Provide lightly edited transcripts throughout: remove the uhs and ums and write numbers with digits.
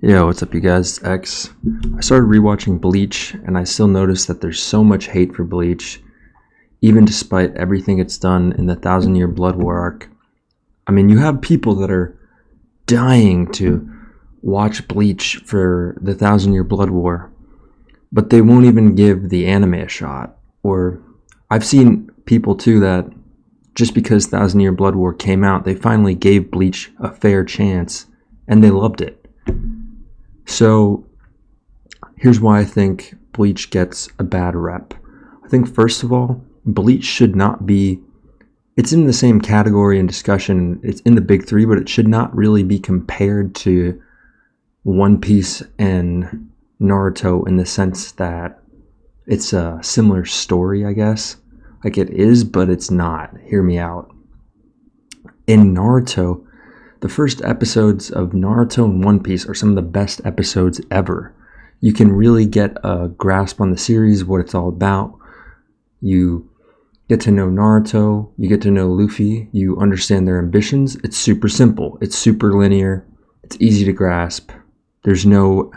Yo, what's up, you guys? It's X. I started rewatching Bleach, and I still notice that there's so much hate for Bleach, even despite everything it's done in the Thousand Year Blood War arc. I mean, you have people that are dying to watch Bleach for the Thousand Year Blood War, but they won't even give the anime a shot. Or I've seen people too that just because Thousand Year Blood War came out, they finally gave Bleach a fair chance, and they loved it. So here's why I think Bleach gets a bad rep. I think first of all, Bleach should not be, it's in the same category and discussion, it's in the big three, but it should not really be compared to One Piece and Naruto in the sense that it's a similar story, I guess. Like it is, but it's not. Hear me out. In Naruto, the first episodes of Naruto and One Piece are some of the best episodes ever. You can really get a grasp on the series, what it's all about. You get to know Naruto, you get to know Luffy, you understand their ambitions. It's super simple, it's super linear, it's easy to grasp. There's no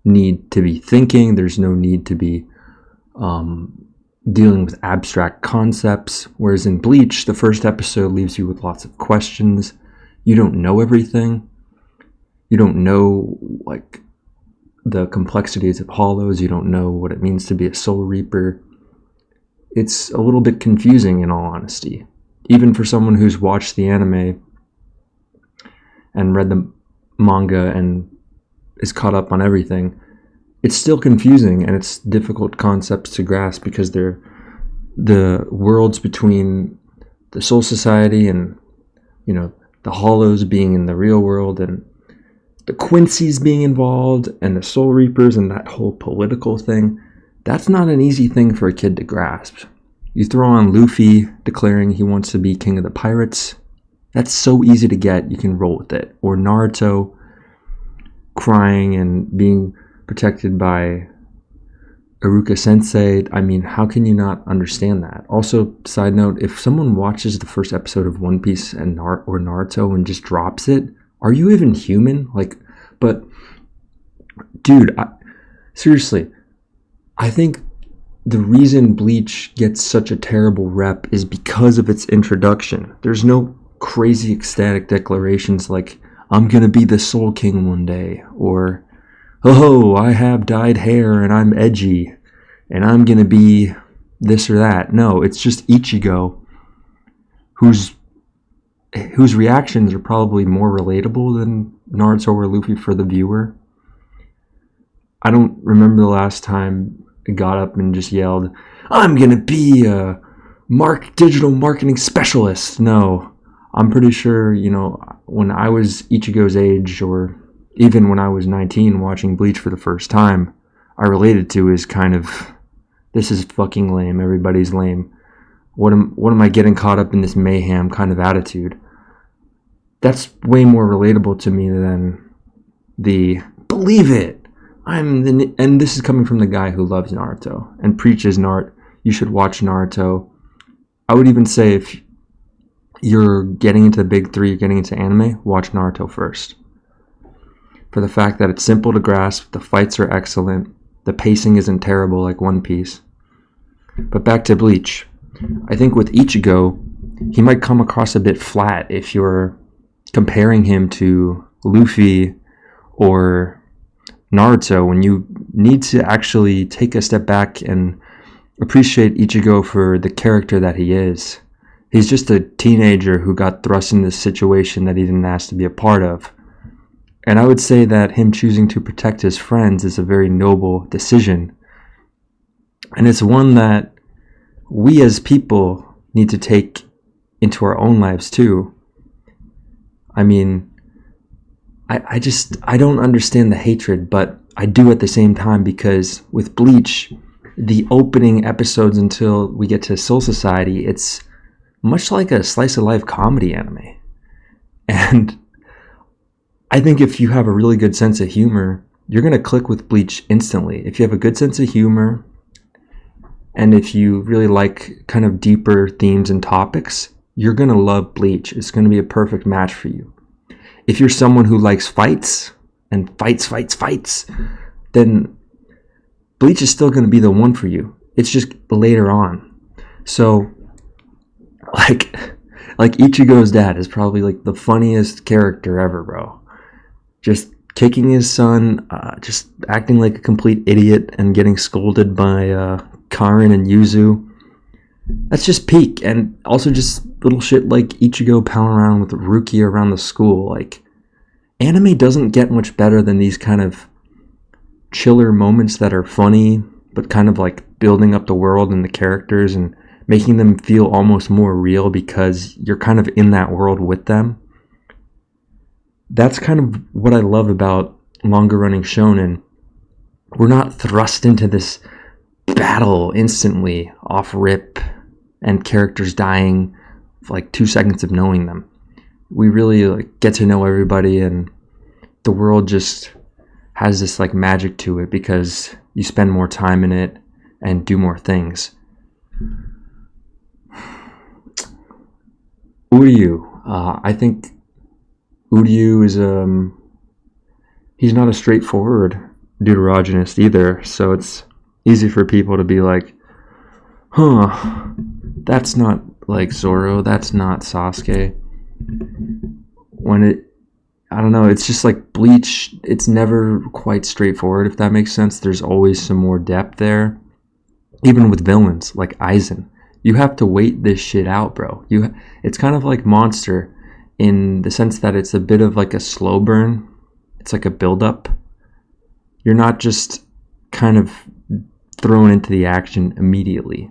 need to be thinking, there's no need to be dealing with abstract concepts. Whereas in Bleach, the first episode leaves you with lots of questions. You don't know everything. You don't know like the complexities of hollows. You don't know what it means to be a soul reaper. It's a little bit confusing in all honesty. Even for someone who's watched the anime and read the manga and is caught up on everything, it's still confusing and it's difficult concepts to grasp because they're the worlds between the Soul Society and, the Hollows being in the real world and the Quincy's being involved and the Soul Reapers and that whole political thing. That's not an easy thing for a kid to grasp. You throw on Luffy declaring he wants to be king of the pirates. That's so easy to get, you can roll with it. Or Naruto crying and being protected by Iruka Sensei. I mean, how can you not understand that? Also, side note, if someone watches the first episode of One Piece and or Naruto and just drops it, are you even human? But dude, seriously, I think the reason Bleach gets such a terrible rep is because of its introduction. There's no crazy ecstatic declarations like, I'm gonna be the Soul King one day, or oh, I have dyed hair and I'm edgy and I'm gonna be this or that. No, it's just Ichigo whose reactions are probably more relatable than Naruto or Luffy for the viewer. I don't remember the last time I got up and just yelled, I'm gonna be a digital marketing specialist. No, I'm pretty sure, when I was Ichigo's age, or even when I was 19 watching Bleach for the first time, I related to is kind of, this is fucking lame, everybody's lame. What am I getting caught up in this mayhem kind of attitude? That's way more relatable to me than the believe it. And this is coming from the guy who loves Naruto and preaches you should watch Naruto. I would even say if you're getting into the big three, you're getting into anime, watch Naruto first. For the fact that it's simple to grasp, the fights are excellent, the pacing isn't terrible like One Piece. But back to Bleach. I think with Ichigo, he might come across a bit flat if you're comparing him to Luffy or Naruto, when you need to actually take a step back and appreciate Ichigo for the character that he is. He's just a teenager who got thrust in this situation that he didn't ask to be a part of. And I would say that him choosing to protect his friends is a very noble decision. And it's one that we as people need to take into our own lives too. I mean, I don't understand the hatred, but I do at the same time, because with Bleach, the opening episodes until we get to Soul Society, it's much like a slice of life comedy anime. And I think if you have a really good sense of humor, you're going to click with Bleach instantly. If you have a good sense of humor, and if you really like kind of deeper themes and topics, you're going to love Bleach. It's going to be a perfect match for you. If you're someone who likes fights, and fights, then Bleach is still going to be the one for you. It's just later on. So, like Ichigo's dad is probably like the funniest character ever, bro. Just kicking his son, just acting like a complete idiot and getting scolded by Karin and Yuzu. That's just peak. And also just little shit like Ichigo pounding around with Rukia around the school. Like, anime doesn't get much better than these kind of chiller moments that are funny, but kind of like building up the world and the characters and making them feel almost more real because you're kind of in that world with them. That's kind of what I love about longer running shonen. We're not thrust into this battle instantly off rip and characters dying for like 2 seconds of knowing them. We really like get to know everybody, and the world just has this like magic to it because you spend more time in it and do more things. Uryu, I think Uryu is he's not a straightforward deuterogenist either, so it's easy for people to be like, that's not like Zoro, that's not Sasuke. I don't know, it's just like Bleach, it's never quite straightforward, if that makes sense. There's always some more depth there. Even with villains like Aizen, you have to wait this shit out, bro. It's kind of like Monster in the sense that it's a bit of like a slow burn. It's like a build-up. You're not just kind of thrown into the action immediately.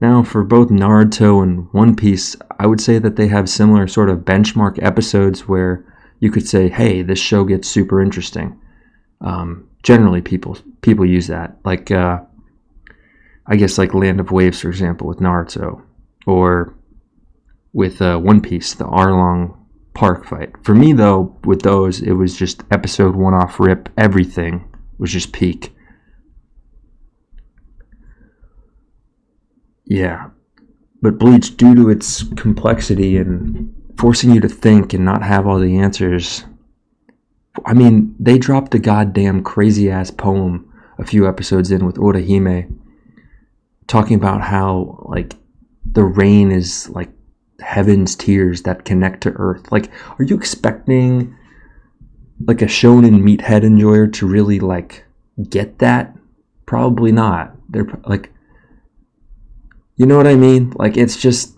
Now, for both Naruto and One Piece, I would say that they have similar sort of benchmark episodes where you could say, hey, this show gets super interesting. Generally, people use that. Like, I guess like Land of Waves, for example, with Naruto. Or with One Piece, the Arlong Park fight. For me, though, with those, it was just episode 1 off rip. Everything was just peak. Yeah. But Bleach, due to its complexity and forcing you to think and not have all the answers, I mean, they dropped a goddamn crazy-ass poem a few episodes in with Orihime, talking about how, like, the rain is, like, heaven's tears that connect to earth. Like, are you expecting, like, a shonen meathead enjoyer to really, like, get that? Probably not. They're, like, you know what I mean? Like, it's just...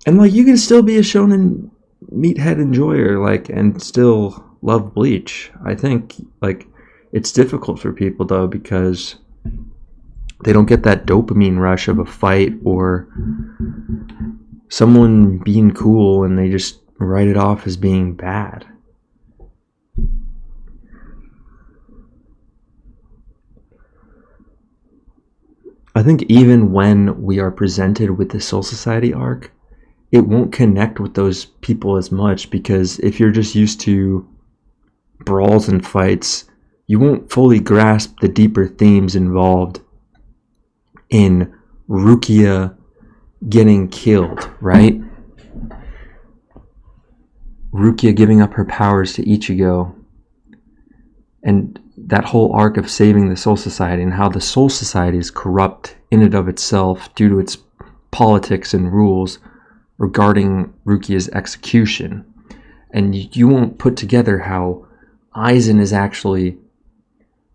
And, like, you can still be a shonen meathead enjoyer, like, and still love Bleach. I think, like, it's difficult for people, though, because they don't get that dopamine rush of a fight or someone being cool, and they just write it off as being bad. I think even when we are presented with the Soul Society arc, it won't connect with those people as much, because if you're just used to brawls and fights, you won't fully grasp the deeper themes involved in Rukia getting killed, right? Rukia giving up her powers to Ichigo, and that whole arc of saving the Soul Society, and how the Soul Society is corrupt in and of itself due to its politics and rules regarding Rukia's execution. And you won't put together how Aizen is actually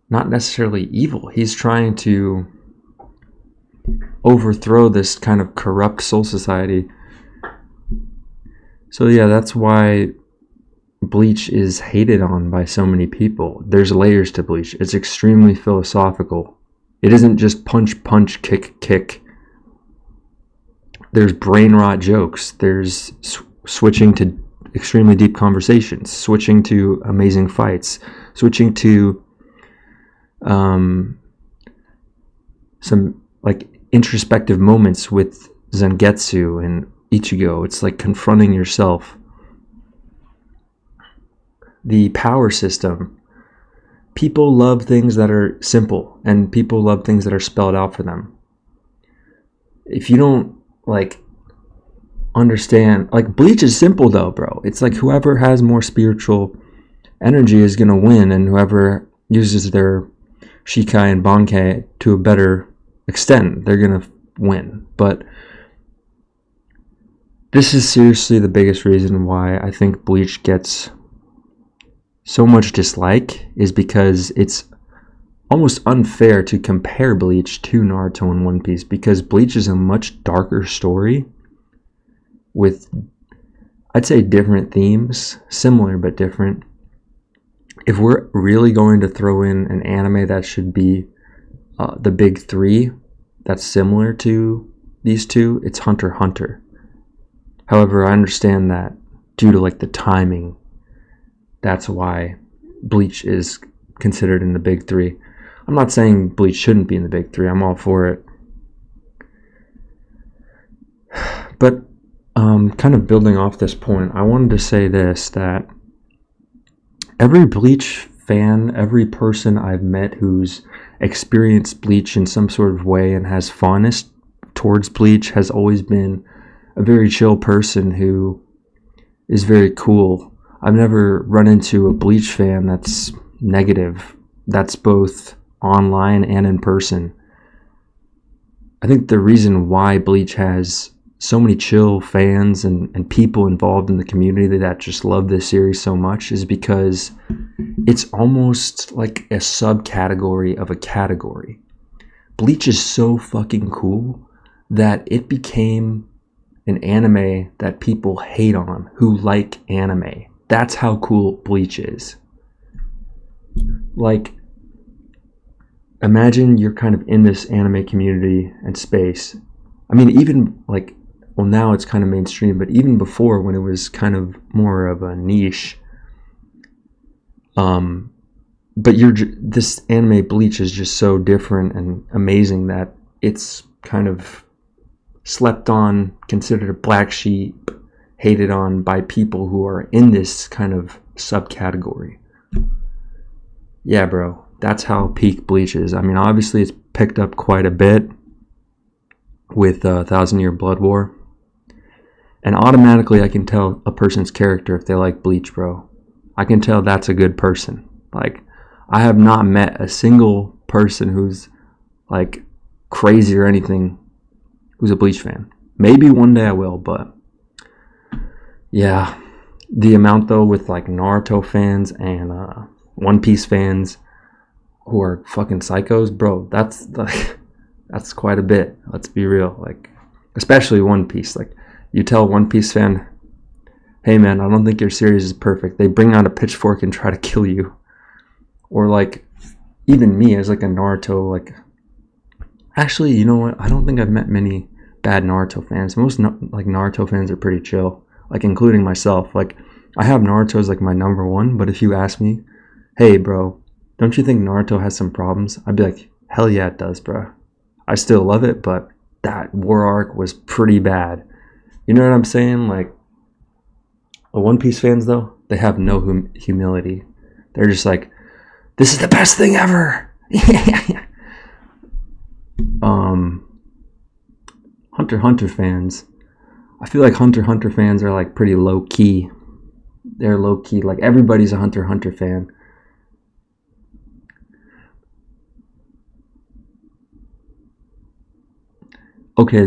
not necessarily evil. He's trying to overthrow this kind of corrupt Soul Society. So yeah, that's why Bleach is hated on by so many people. There's layers to Bleach. It's extremely philosophical. It isn't just punch, punch, kick, kick. There's brain rot jokes. There's switching to extremely deep conversations, switching to amazing fights, switching to some like introspective moments with Zangetsu and Ichigo. It's like confronting yourself. The power system. People love things that are simple, and people love things that are spelled out for them. If you don't like understand. Like, Bleach is simple though, bro. It's like whoever has more spiritual energy is gonna win, and whoever uses their Shikai and Bankai to a better extent, they're gonna win. But this is seriously the biggest reason why I think Bleach gets so much dislike, is because it's almost unfair to compare Bleach to Naruto and One Piece, because Bleach is a much darker story with, I'd say, different themes, similar but different. If we're really going to throw in an anime that should be the big three that's similar to these two, it's Hunter x Hunter. However, I understand that due to like the timing, that's why Bleach is considered in the big three. I'm not saying Bleach shouldn't be in the big three. I'm all for it. But kind of building off this point, I wanted to say this, that every Bleach fan, every person I've met who's experienced Bleach in some sort of way and has fondness towards Bleach has always been a very chill person who is very cool. I've never run into a Bleach fan that's negative. That's both online and in person. I think the reason why Bleach has so many chill fans and people involved in the community that just love this series so much is because it's almost like a subcategory of a category. Bleach is so fucking cool that it became an anime that people hate on who like anime. That's how cool Bleach is. Like, imagine you're kind of in this anime community and space. I mean, even like, well, now it's kind of mainstream, but even before, when it was kind of more of a niche, but this anime Bleach is just so different and amazing that it's kind of slept on, considered a black sheep, hated on by people who are in this kind of subcategory. Yeah, bro, that's how peak Bleach is. I mean, obviously it's picked up quite a bit with 1,000 Year Blood War. And automatically I can tell a person's character if they like Bleach, bro. I can tell that's a good person. Like, I have not met a single person who's like crazy or anything who's a Bleach fan. Maybe one day I will, but yeah. The amount though with like Naruto fans and One Piece fans who are fucking psychos, bro, that's like, that's quite a bit. Let's be real. Like, especially One Piece. Like, you tell One Piece fan, hey man, I don't think your series is perfect. They bring out a pitchfork and try to kill you. Or like, even me as like a Naruto, like, actually, you know what? I don't think I've met many bad Naruto fans. Most like Naruto fans are pretty chill, like including myself. Like, I have Naruto as like my number one, but if you ask me, hey bro, don't you think Naruto has some problems? I'd be like, hell yeah it does, bro. I still love it, but that war arc was pretty bad. You know what I'm saying? Like, the One Piece fans though, they have no humility. They're just like, this is the best thing ever. Hunter x Hunter fans, I feel like Hunter x Hunter fans are like pretty low key. They're low key. Like, everybody's a Hunter x Hunter fan. Okay,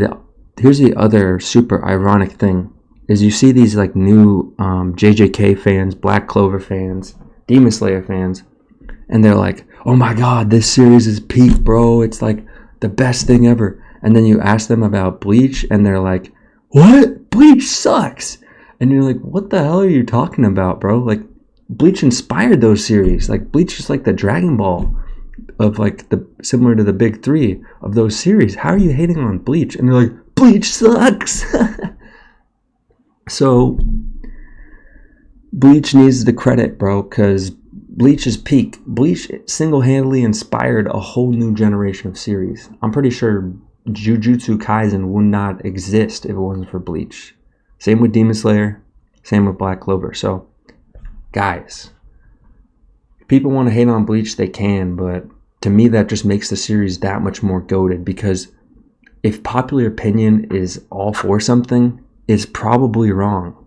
here's the other super ironic thing, is you see these like new JJK fans, Black Clover fans, Demon Slayer fans, and they're like, oh my god, this series is peak, bro. It's like the best thing ever. And then you ask them about Bleach, and they're like, what? Bleach sucks. And you're like, what the hell are you talking about, bro? Like, Bleach inspired those series. Like, Bleach is like the Dragon Ball of like the similar to the big three of those series. How are you hating on Bleach? And they're like, Bleach sucks. So Bleach needs the credit, bro, because Bleach is peak. Bleach single-handedly inspired a whole new generation of series. I'm pretty sure Jujutsu Kaisen would not exist if it wasn't for Bleach. Same with Demon Slayer, same with Black Clover. So, guys, if people want to hate on Bleach, they can, but to me that just makes the series that much more goated, because if popular opinion is all for something, is probably wrong.